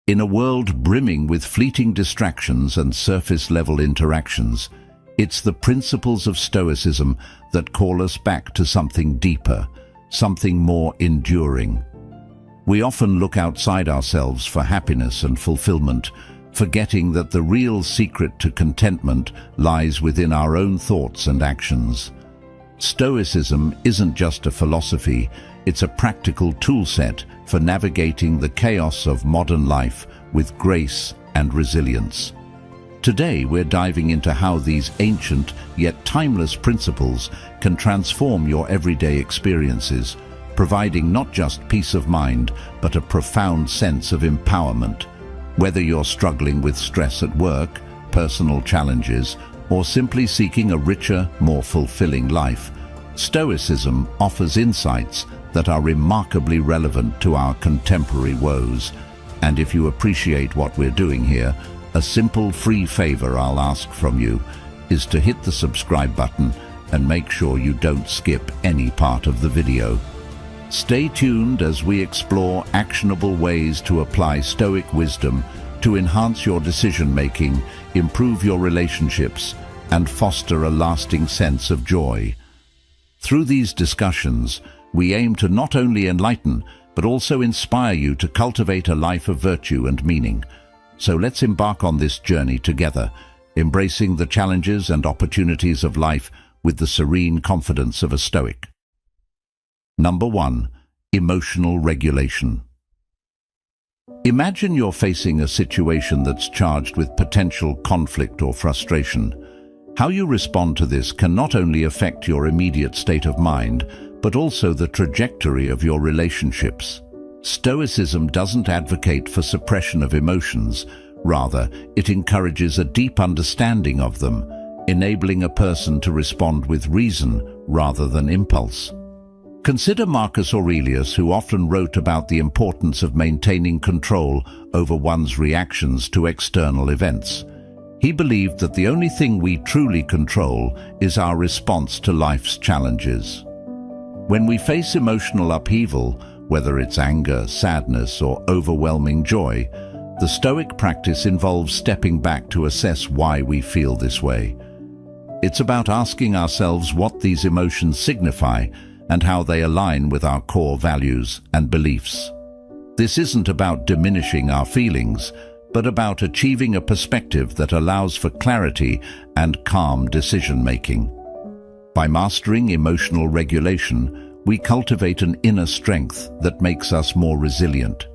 In a world brimming with fleeting distractions and surface-level interactions, it's the principles of Stoicism that call us back to something deeper, something more enduring. We often look outside ourselves for happiness and fulfillment, forgetting that the real secret to contentment lies within our own thoughts and actions. Stoicism isn't just a philosophy, it's a practical toolset for navigating the chaos of modern life with grace and resilience. Today we're diving into how these ancient yet timeless principles can transform your everyday experiences, providing not just peace of mind, but a profound sense of empowerment. Whether you're struggling with stress at work, personal challenges, or simply seeking a richer, more fulfilling life, Stoicism offers insights that are remarkably relevant to our contemporary woes. And if you appreciate what we're doing here, a simple free favor I'll ask from you is to hit the subscribe button and make sure you don't skip any part of the video. Stay tuned as we explore actionable ways to apply Stoic wisdom to enhance your decision-making, improve your relationships, and foster a lasting sense of joy. Through these discussions, we aim to not only enlighten, but also inspire you to cultivate a life of virtue and meaning. So let's embark on this journey together, embracing the challenges and opportunities of life with the serene confidence of a Stoic. Number 1. Emotional regulation. Imagine you're facing a situation that's charged with potential conflict or frustration. How you respond to this can not only affect your immediate state of mind, but also the trajectory of your relationships. Stoicism doesn't advocate for suppression of emotions. Rather, it encourages a deep understanding of them, enabling a person to respond with reason rather than impulse. Consider Marcus Aurelius, who often wrote about the importance of maintaining control over one's reactions to external events. He believed that the only thing we truly control is our response to life's challenges. When we face emotional upheaval, whether it's anger, sadness, or overwhelming joy, the Stoic practice involves stepping back to assess why we feel this way. It's about asking ourselves what these emotions signify and how they align with our core values and beliefs. This isn't about diminishing our feelings, but about achieving a perspective that allows for clarity and calm decision-making. By mastering emotional regulation, we cultivate an inner strength that makes us more resilient.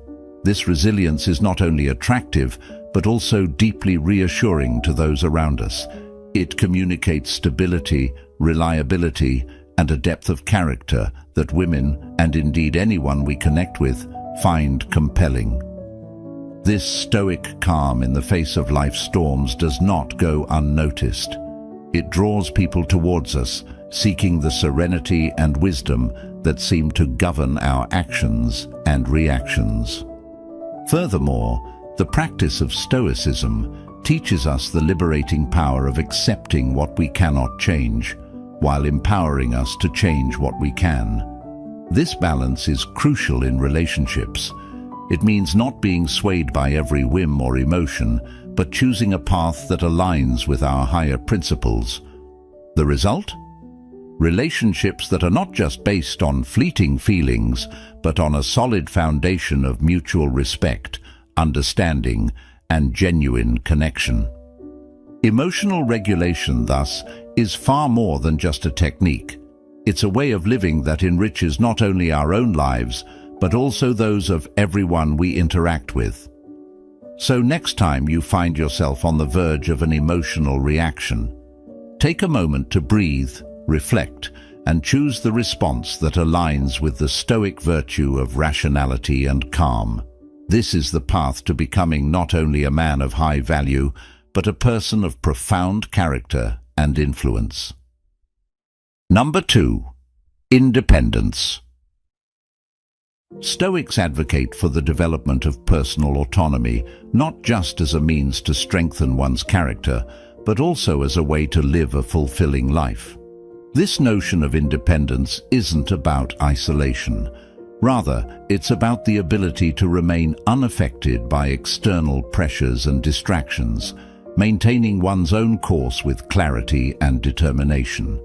This resilience is not only attractive, but also deeply reassuring to those around us. It communicates stability, reliability, and a depth of character that women, and indeed anyone we connect with, find compelling. This stoic calm in the face of life's storms does not go unnoticed. It draws people towards us, seeking the serenity and wisdom that seem to govern our actions and reactions. Furthermore, the practice of Stoicism teaches us the liberating power of accepting what we cannot change, while empowering us to change what we can. This balance is crucial in relationships. It means not being swayed by every whim or emotion, but choosing a path that aligns with our higher principles. The result? Relationships that are not just based on fleeting feelings, but on a solid foundation of mutual respect, understanding, and genuine connection. Emotional regulation, thus, is far more than just a technique. It's a way of living that enriches not only our own lives, but also those of everyone we interact with. So next time you find yourself on the verge of an emotional reaction, take a moment to breathe, reflect, and choose the response that aligns with the Stoic virtue of rationality and calm. This is the path to becoming not only a man of high value, but a person of profound character and influence. Number 2. Independence. Stoics advocate for the development of personal autonomy, not just as a means to strengthen one's character, but also as a way to live a fulfilling life. This notion of independence isn't about isolation. Rather, it's about the ability to remain unaffected by external pressures and distractions, maintaining one's own course with clarity and determination.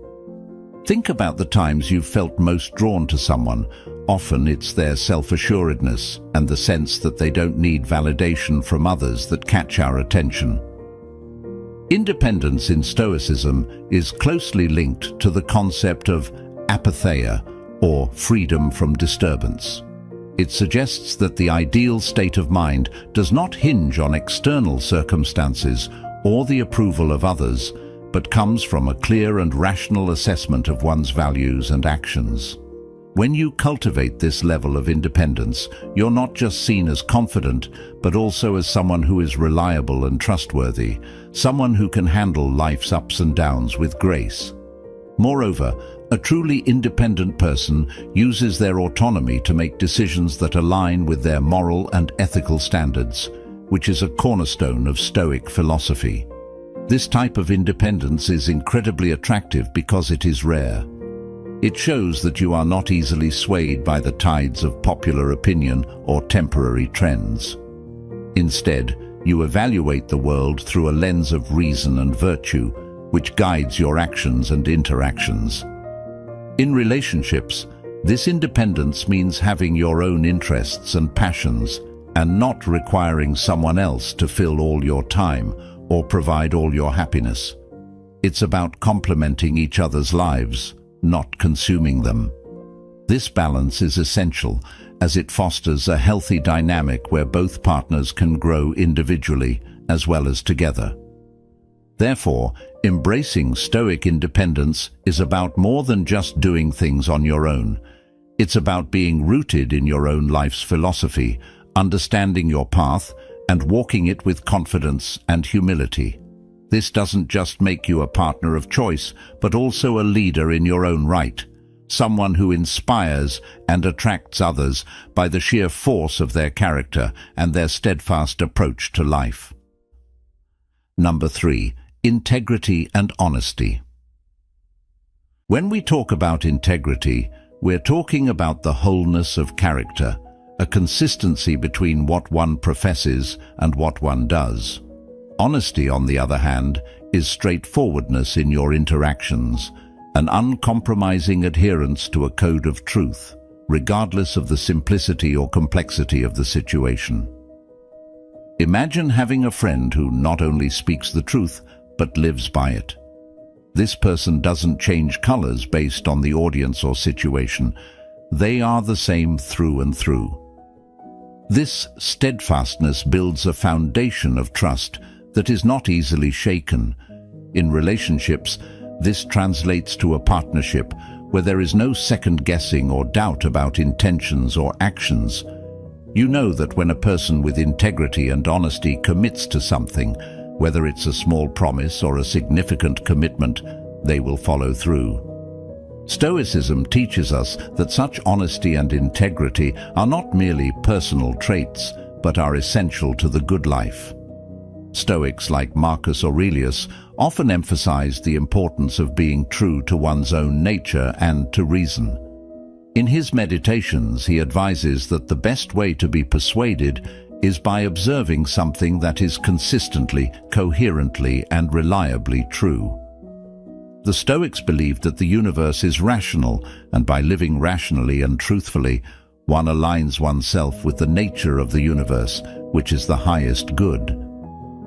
Think about the times you've felt most drawn to someone. Often it's their self-assuredness and the sense that they don't need validation from others that catch our attention. Independence in Stoicism is closely linked to the concept of apatheia, or freedom from disturbance. It suggests that the ideal state of mind does not hinge on external circumstances or the approval of others, but comes from a clear and rational assessment of one's values and actions. When you cultivate this level of independence, you're not just seen as confident, but also as someone who is reliable and trustworthy, someone who can handle life's ups and downs with grace. Moreover, a truly independent person uses their autonomy to make decisions that align with their moral and ethical standards, which is a cornerstone of Stoic philosophy. This type of independence is incredibly attractive because it is rare. It shows that you are not easily swayed by the tides of popular opinion or temporary trends. Instead, you evaluate the world through a lens of reason and virtue, which guides your actions and interactions. In relationships, this independence means having your own interests and passions and not requiring someone else to fill all your time or provide all your happiness. It's about complementing each other's lives, not consuming them. This balance is essential as it fosters a healthy dynamic where both partners can grow individually as well as together. Therefore, embracing Stoic independence is about more than just doing things on your own. It's about being rooted in your own life's philosophy, understanding your path, and walking it with confidence and humility. This doesn't just make you a partner of choice, but also a leader in your own right, someone who inspires and attracts others by the sheer force of their character and their steadfast approach to life. Number 3. Integrity and honesty. When we talk about integrity, we're talking about the wholeness of character, a consistency between what one professes and what one does. Honesty, on the other hand, is straightforwardness in your interactions, an uncompromising adherence to a code of truth, regardless of the simplicity or complexity of the situation. Imagine having a friend who not only speaks the truth, but lives by it. This person doesn't change colors based on the audience or situation. They are the same through and through. This steadfastness builds a foundation of trust that is not easily shaken. In relationships, this translates to a partnership where there is no second guessing or doubt about intentions or actions. You know that when a person with integrity and honesty commits to something, whether it's a small promise or a significant commitment, they will follow through. Stoicism teaches us that such honesty and integrity are not merely personal traits, but are essential to the good life. Stoics like Marcus Aurelius often emphasize the importance of being true to one's own nature and to reason. In his meditations, he advises that the best way to be persuaded is by observing something that is consistently, coherently, and reliably true. The Stoics believed that the universe is rational, and by living rationally and truthfully, one aligns oneself with the nature of the universe, which is the highest good.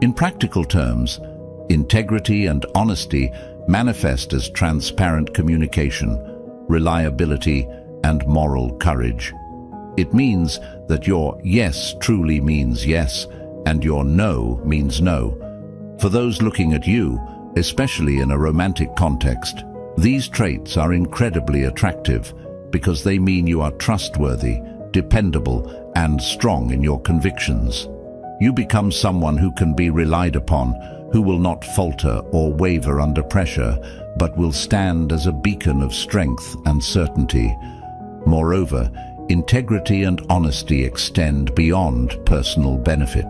In practical terms, integrity and honesty manifest as transparent communication, reliability, and moral courage. It means that your yes truly means yes, and your no means no. For those looking at you, especially in a romantic context, these traits are incredibly attractive because they mean you are trustworthy, dependable, and strong in your convictions. You become someone who can be relied upon, who will not falter or waver under pressure, but will stand as a beacon of strength and certainty. Moreover, integrity and honesty extend beyond personal benefit.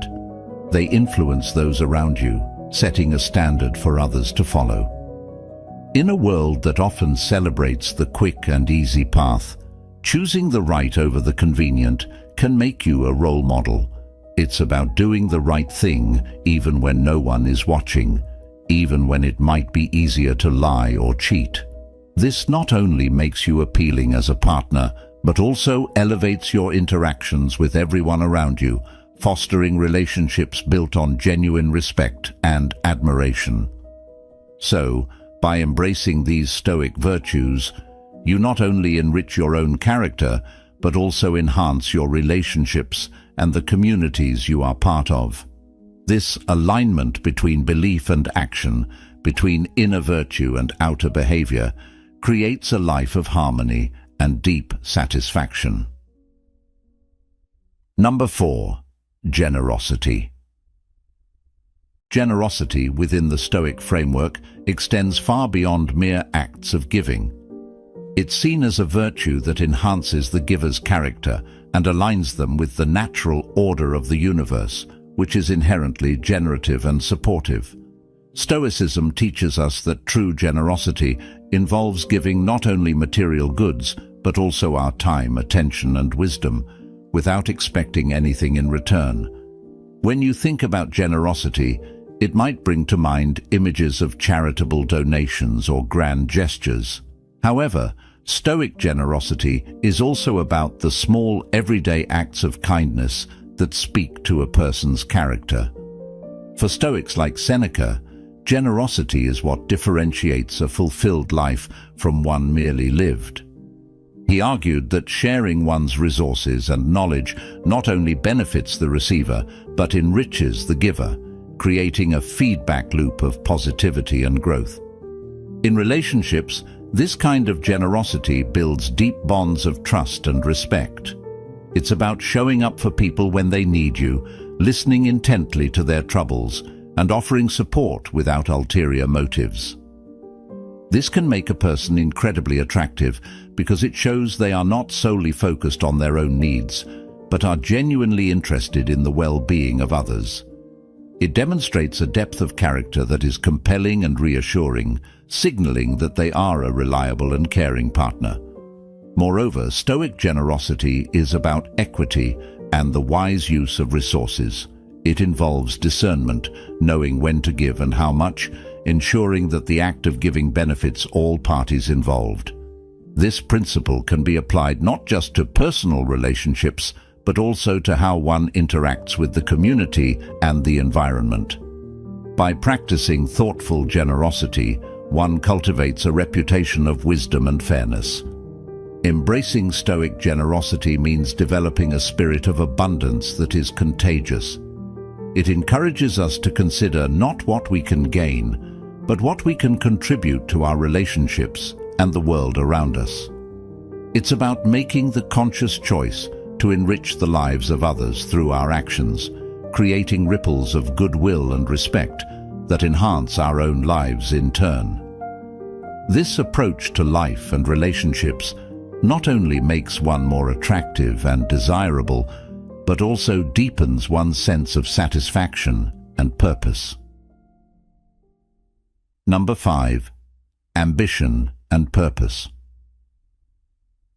They influence those around you, setting a standard for others to follow. In a world that often celebrates the quick and easy path, Choosing the right over the convenient can make you a role model. It's about doing the right thing even when no one is watching, even when it might be easier to lie or cheat. This not only makes you appealing as a partner, but also elevates your interactions with everyone around you, fostering relationships built on genuine respect and admiration. So, by embracing these Stoic virtues, you not only enrich your own character, but also enhance your relationships and the communities you are part of. This alignment between belief and action, between inner virtue and outer behavior, creates a life of harmony and deep satisfaction. Number 4. Generosity. Generosity within the Stoic framework extends far beyond mere acts of giving. It's seen as a virtue that enhances the giver's character and aligns them with the natural order of the universe, which is inherently generative and supportive. Stoicism teaches us that true generosity involves giving not only material goods, but also our time, attention, and wisdom, without expecting anything in return. When you think about generosity, it might bring to mind images of charitable donations or grand gestures. However, Stoic generosity is also about the small, everyday acts of kindness that speak to a person's character. For Stoics like Seneca, generosity is what differentiates a fulfilled life from one merely lived. He argued that sharing one's resources and knowledge not only benefits the receiver, but enriches the giver, creating a feedback loop of positivity and growth. In relationships, this kind of generosity builds deep bonds of trust and respect. It's about showing up for people when they need you, listening intently to their troubles, and offering support without ulterior motives. This can make a person incredibly attractive because it shows they are not solely focused on their own needs, but are genuinely interested in the well-being of others. It demonstrates a depth of character that is compelling and reassuring, signaling that they are a reliable and caring partner. Moreover, Stoic generosity is about equity and the wise use of resources. It involves discernment, knowing when to give and how much, ensuring that the act of giving benefits all parties involved. This principle can be applied not just to personal relationships, but also to how one interacts with the community and the environment. By practicing thoughtful generosity, one cultivates a reputation of wisdom and fairness. Embracing Stoic generosity means developing a spirit of abundance that is contagious. It encourages us to consider not what we can gain, but what we can contribute to our relationships and the world around us. It's about making the conscious choice to enrich the lives of others through our actions, creating ripples of goodwill and respect that enhance our own lives in turn. This approach to life and relationships not only makes one more attractive and desirable, but also deepens one's sense of satisfaction and purpose. Number 5. Ambition and purpose.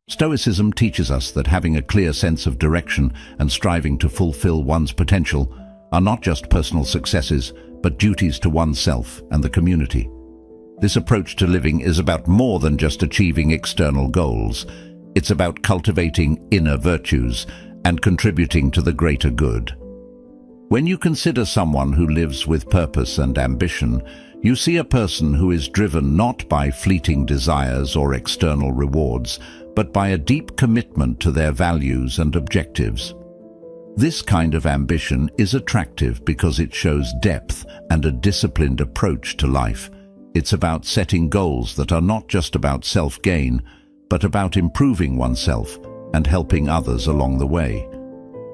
Stoicism teaches us that having a clear sense of direction and striving to fulfill one's potential are not just personal successes, but duties to oneself and the community. This approach to living is about more than just achieving external goals. It's about cultivating inner virtues and contributing to the greater good. When you consider someone who lives with purpose and ambition, you see a person who is driven not by fleeting desires or external rewards, but by a deep commitment to their values and objectives. This kind of ambition is attractive because it shows depth and a disciplined approach to life. It's about setting goals that are not just about self-gain, but about improving oneself and helping others along the way.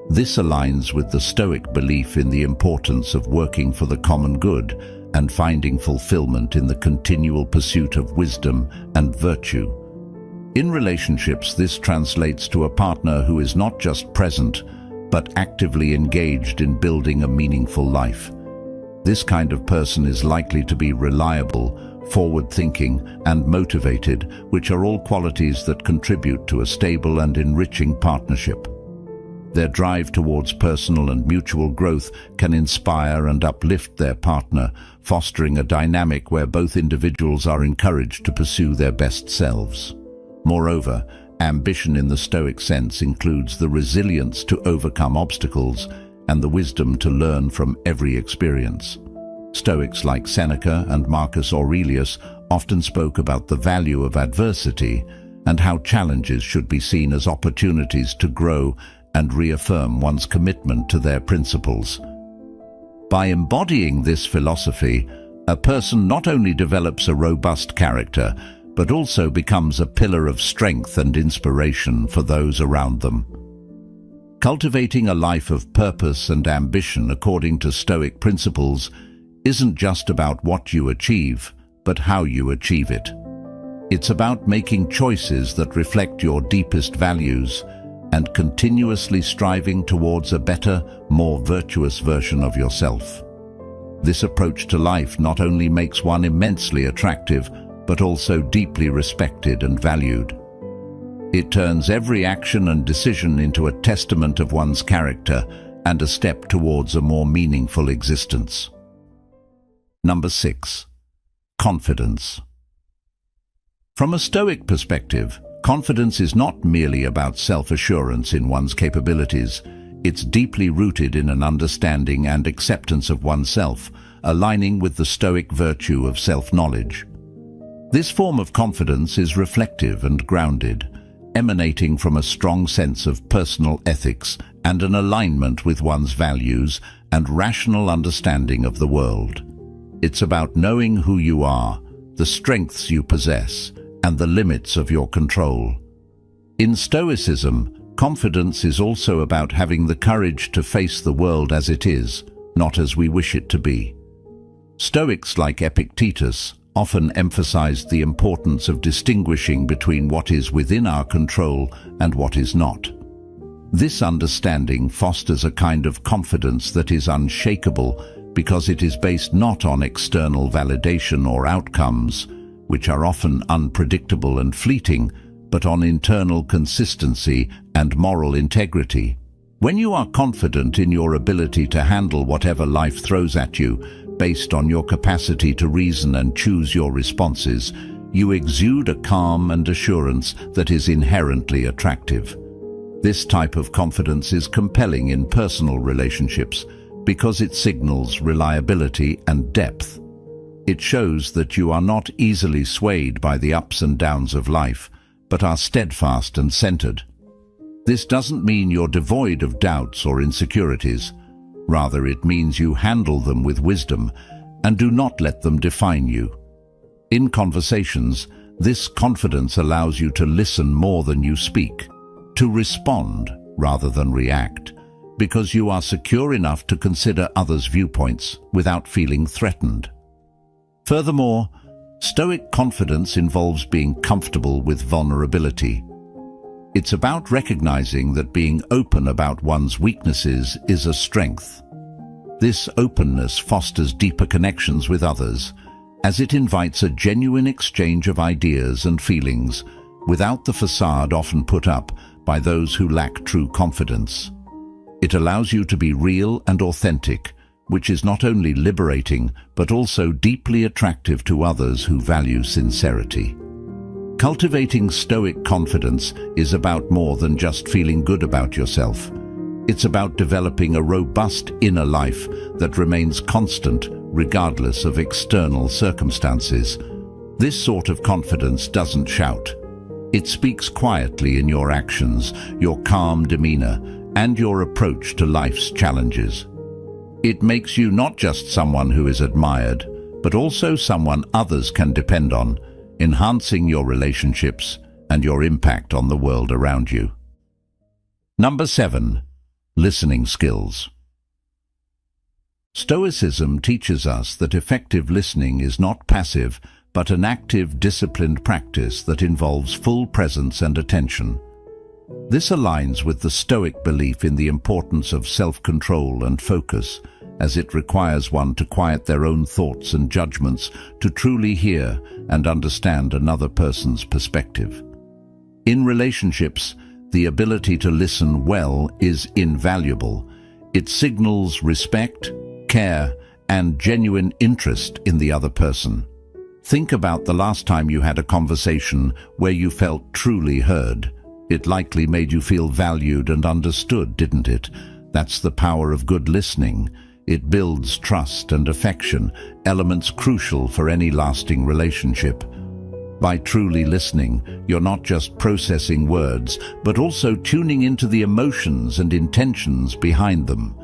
This aligns with the Stoic belief in the importance of working for the common good and finding fulfillment in the continual pursuit of wisdom and virtue. In relationships, this translates to a partner who is not just present, but actively engaged in building a meaningful life. This kind of person is likely to be reliable, forward-thinking, and motivated, which are all qualities that contribute to a stable and enriching partnership. Their drive towards personal and mutual growth can inspire and uplift their partner, fostering a dynamic where both individuals are encouraged to pursue their best selves. Moreover, ambition in the Stoic sense includes the resilience to overcome obstacles and the wisdom to learn from every experience. Stoics like Seneca and Marcus Aurelius often spoke about the value of adversity and how challenges should be seen as opportunities to grow and reaffirm one's commitment to their principles. By embodying this philosophy, a person not only develops a robust character, but also becomes a pillar of strength and inspiration for those around them. Cultivating a life of purpose and ambition according to Stoic principles isn't just about what you achieve, but how you achieve it. It's about making choices that reflect your deepest values and continuously striving towards a better, more virtuous version of yourself. This approach to life not only makes one immensely attractive, but also deeply respected and valued. It turns every action and decision into a testament of one's character and a step towards a more meaningful existence. Number 6. Confidence. From a Stoic perspective, confidence is not merely about self-assurance in one's capabilities. It's deeply rooted in an understanding and acceptance of oneself, aligning with the Stoic virtue of self-knowledge. This form of confidence is reflective and grounded, emanating from a strong sense of personal ethics and an alignment with one's values and rational understanding of the world. It's about knowing who you are, the strengths you possess, and the limits of your control. In Stoicism, confidence is also about having the courage to face the world as it is, not as we wish it to be. Stoics like Epictetus often emphasized the importance of distinguishing between what is within our control and what is not. This understanding fosters a kind of confidence that is unshakable because it is based not on external validation or outcomes, which are often unpredictable and fleeting, but on internal consistency and moral integrity. When you are confident in your ability to handle whatever life throws at you, based on your capacity to reason and choose your responses, you exude a calm and assurance that is inherently attractive. This type of confidence is compelling in personal relationships because it signals reliability and depth. It shows that you are not easily swayed by the ups and downs of life, but are steadfast and centered. This doesn't mean you're devoid of doubts or insecurities. Rather, it means you handle them with wisdom and do not let them define you. In conversations, this confidence allows you to listen more than you speak, to respond rather than react, because you are secure enough to consider others' viewpoints without feeling threatened. Furthermore, Stoic confidence involves being comfortable with vulnerability. It's about recognizing that being open about one's weaknesses is a strength. This openness fosters deeper connections with others, as it invites a genuine exchange of ideas and feelings, without the facade often put up by those who lack true confidence. It allows you to be real and authentic, which is not only liberating, but also deeply attractive to others who value sincerity. Cultivating Stoic confidence is about more than just feeling good about yourself. It's about developing a robust inner life that remains constant regardless of external circumstances. This sort of confidence doesn't shout. It speaks quietly in your actions, your calm demeanor, and your approach to life's challenges. It makes you not just someone who is admired, but also someone others can depend on, enhancing your relationships and your impact on the world around you. Number 7. Listening skills. Stoicism teaches us that effective listening is not passive, but an active, disciplined practice that involves full presence and attention. This aligns with the Stoic belief in the importance of self-control and focus, as it requires one to quiet their own thoughts and judgments to truly hear and understand another person's perspective. In relationships, the ability to listen well is invaluable. It signals respect, care, and genuine interest in the other person. Think about the last time you had a conversation where you felt truly heard. It likely made you feel valued and understood, didn't it? That's the power of good listening. It builds trust and affection, elements crucial for any lasting relationship. By truly listening, you're not just processing words, but also tuning into the emotions and intentions behind them.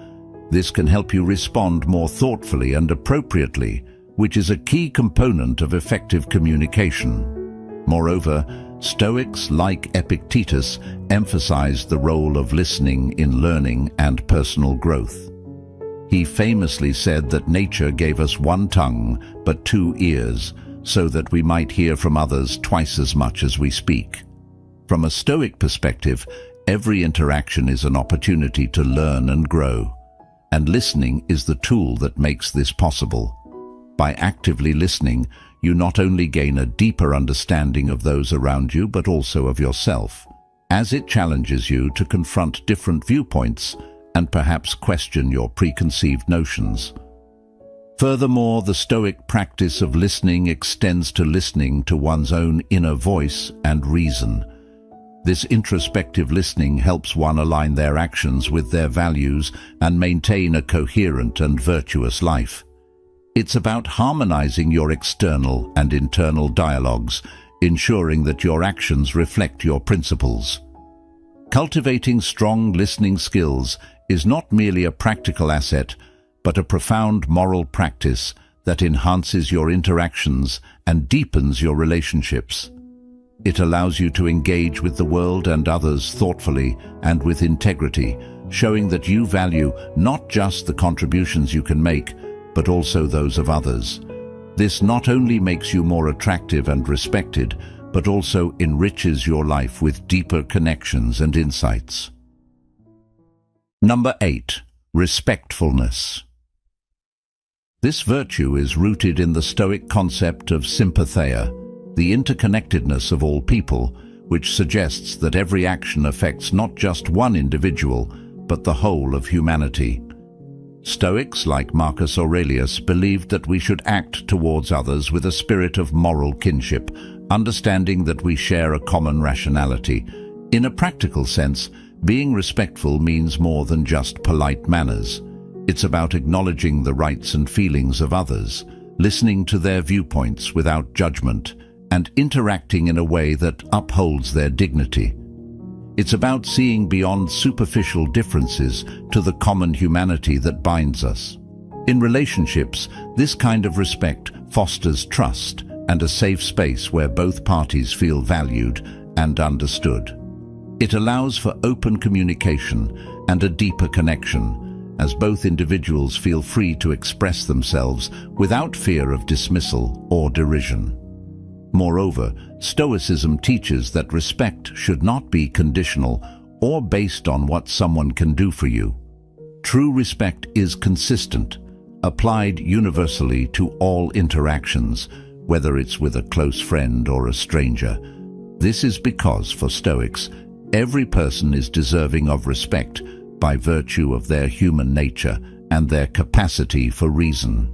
This can help you respond more thoughtfully and appropriately, which is a key component of effective communication. Moreover, Stoics like Epictetus emphasized the role of listening in learning and personal growth. He famously said that nature gave us one tongue but two ears, so that we might hear from others twice as much as we speak. From a Stoic perspective, every interaction is an opportunity to learn and grow, and listening is the tool that makes this possible. By actively listening, you not only gain a deeper understanding of those around you, but also of yourself, as it challenges you to confront different viewpoints and perhaps question your preconceived notions. Furthermore, the Stoic practice of listening extends to listening to one's own inner voice and reason. This introspective listening helps one align their actions with their values and maintain a coherent and virtuous life. It's about harmonizing your external and internal dialogues, ensuring that your actions reflect your principles. Cultivating strong listening skills is not merely a practical asset, but a profound moral practice that enhances your interactions and deepens your relationships. It allows you to engage with the world and others thoughtfully and with integrity, showing that you value not just the contributions you can make, but also those of others. This not only makes you more attractive and respected, but also enriches your life with deeper connections and insights. Number 8. Respectfulness. This virtue is rooted in the Stoic concept of sympatheia, the interconnectedness of all people, which suggests that every action affects not just one individual, but the whole of humanity. Stoics like Marcus Aurelius believed that we should act towards others with a spirit of moral kinship, understanding that we share a common rationality. In a practical sense, being respectful means more than just polite manners. It's about acknowledging the rights and feelings of others, listening to their viewpoints without judgment, and interacting in a way that upholds their dignity. It's about seeing beyond superficial differences to the common humanity that binds us. In relationships, this kind of respect fosters trust and a safe space where both parties feel valued and understood. It allows for open communication and a deeper connection, as both individuals feel free to express themselves without fear of dismissal or derision. Moreover, Stoicism teaches that respect should not be conditional or based on what someone can do for you. True respect is consistent, applied universally to all interactions, whether it's with a close friend or a stranger. This is because, for Stoics, every person is deserving of respect by virtue of their human nature and their capacity for reason.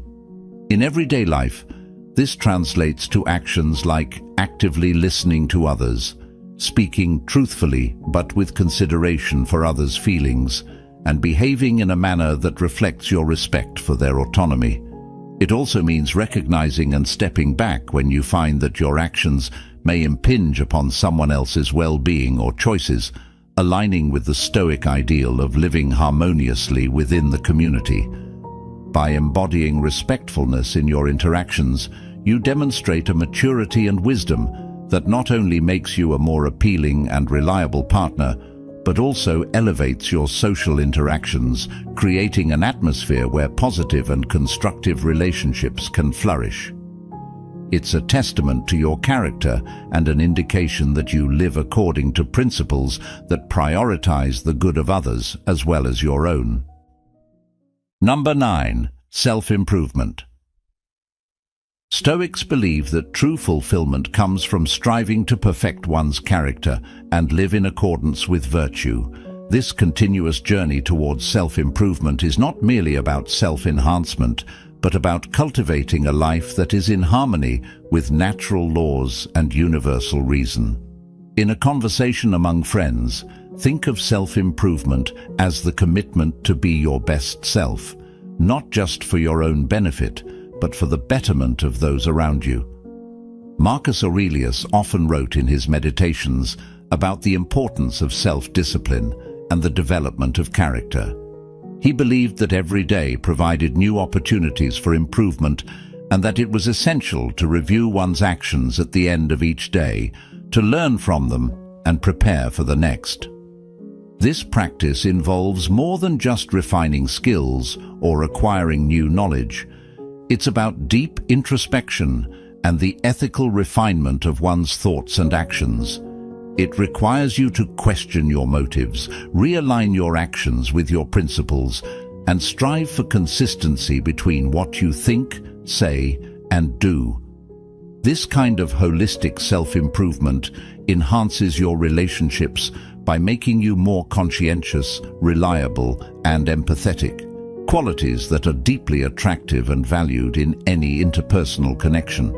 In everyday life, this translates to actions like actively listening to others, speaking truthfully but with consideration for others' feelings, and behaving in a manner that reflects your respect for their autonomy. It also means recognizing and stepping back when you find that your actions may impinge upon someone else's well-being or choices, aligning with the Stoic ideal of living harmoniously within the community. By embodying respectfulness in your interactions, you demonstrate a maturity and wisdom that not only makes you a more appealing and reliable partner, but also elevates your social interactions, creating an atmosphere where positive and constructive relationships can flourish. It's a testament to your character and an indication that you live according to principles that prioritize the good of others as well as your own. Number 9. Self-improvement. Stoics believe that true fulfillment comes from striving to perfect one's character and live in accordance with virtue. This continuous journey towards self-improvement is not merely about self-enhancement, but about cultivating a life that is in harmony with natural laws and universal reason. In a conversation among friends, think of self-improvement as the commitment to be your best self, not just for your own benefit, but for the betterment of those around you. Marcus Aurelius often wrote in his Meditations about the importance of self-discipline and the development of character. He believed that every day provided new opportunities for improvement and that it was essential to review one's actions at the end of each day, to learn from them and prepare for the next. This practice involves more than just refining skills or acquiring new knowledge. It's about deep introspection and the ethical refinement of one's thoughts and actions. It requires you to question your motives, realign your actions with your principles, and strive for consistency between what you think, say, and do. This kind of holistic self-improvement enhances your relationships by making you more conscientious, reliable, and empathetic, qualities that are deeply attractive and valued in any interpersonal connection.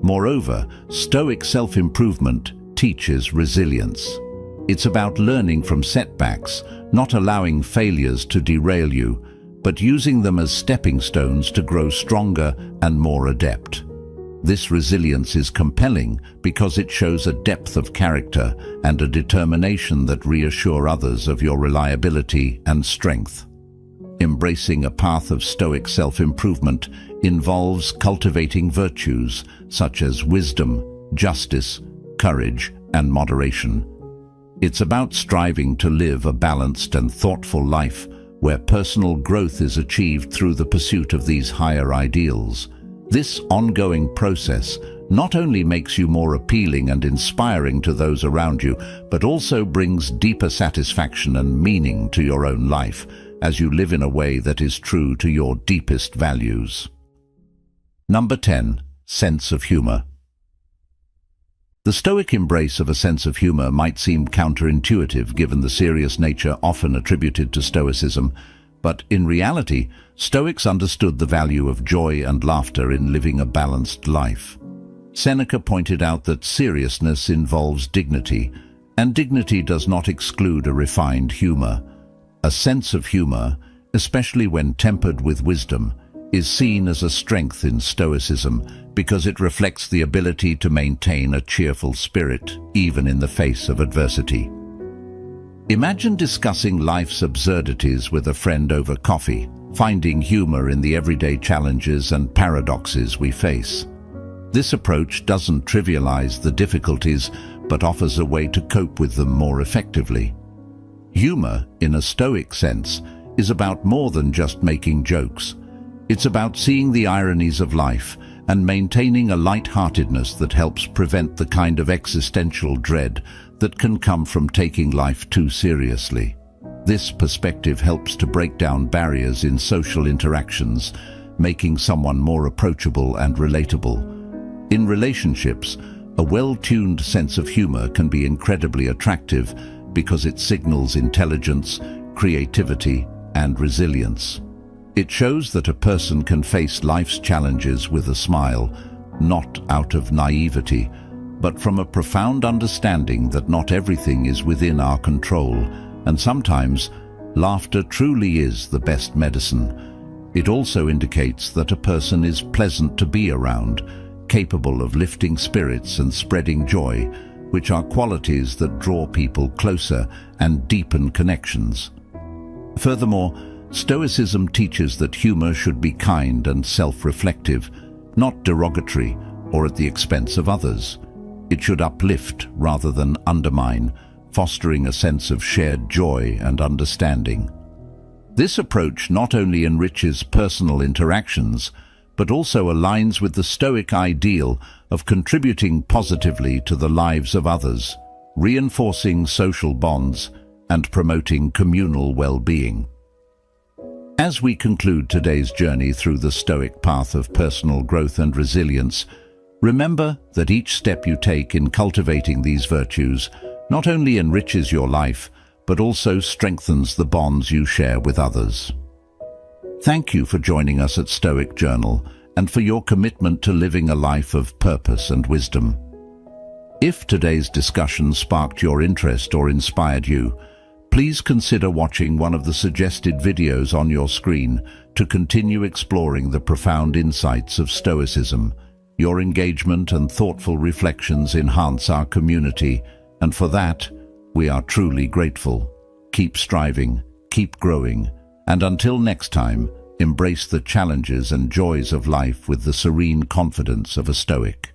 Moreover, Stoic self-improvement teaches resilience. It's about learning from setbacks, not allowing failures to derail you, but using them as stepping stones to grow stronger and more adept. This resilience is compelling because it shows a depth of character and a determination that reassure others of your reliability and strength. Embracing a path of Stoic self-improvement involves cultivating virtues such as wisdom, justice, courage, and moderation. It's about striving to live a balanced and thoughtful life where personal growth is achieved through the pursuit of these higher ideals. This ongoing process not only makes you more appealing and inspiring to those around you, but also brings deeper satisfaction and meaning to your own life as you live in a way that is true to your deepest values. Number 10. Sense of humor. The Stoic embrace of a sense of humor might seem counterintuitive given the serious nature often attributed to Stoicism, but in reality, Stoics understood the value of joy and laughter in living a balanced life. Seneca pointed out that seriousness involves dignity, and dignity does not exclude a refined humor. A sense of humor, especially when tempered with wisdom, is seen as a strength in Stoicism because it reflects the ability to maintain a cheerful spirit even in the face of adversity. Imagine discussing life's absurdities with a friend over coffee, finding humor in the everyday challenges and paradoxes we face. This approach doesn't trivialize the difficulties, but offers a way to cope with them more effectively. Humor, in a Stoic sense, is about more than just making jokes. It's about seeing the ironies of life and maintaining a light-heartedness that helps prevent the kind of existential dread that can come from taking life too seriously. This perspective helps to break down barriers in social interactions, making someone more approachable and relatable. In relationships, a well-tuned sense of humor can be incredibly attractive because it signals intelligence, creativity, and resilience. It shows that a person can face life's challenges with a smile, not out of naivety, but from a profound understanding that not everything is within our control, and sometimes laughter truly is the best medicine. It also indicates that a person is pleasant to be around, capable of lifting spirits and spreading joy, which are qualities that draw people closer and deepen connections. Furthermore, Stoicism teaches that humor should be kind and self-reflective, not derogatory or at the expense of others. It should uplift rather than undermine, fostering a sense of shared joy and understanding. This approach not only enriches personal interactions, but also aligns with the Stoic ideal of contributing positively to the lives of others, reinforcing social bonds and promoting communal well-being. As we conclude today's journey through the Stoic path of personal growth and resilience, remember that each step you take in cultivating these virtues not only enriches your life, but also strengthens the bonds you share with others. Thank you for joining us at Stoic Journal and for your commitment to living a life of purpose and wisdom. If today's discussion sparked your interest or inspired you, please consider watching one of the suggested videos on your screen to continue exploring the profound insights of Stoicism. Your engagement and thoughtful reflections enhance our community, and for that, we are truly grateful. Keep striving, keep growing, and until next time, embrace the challenges and joys of life with the serene confidence of a Stoic.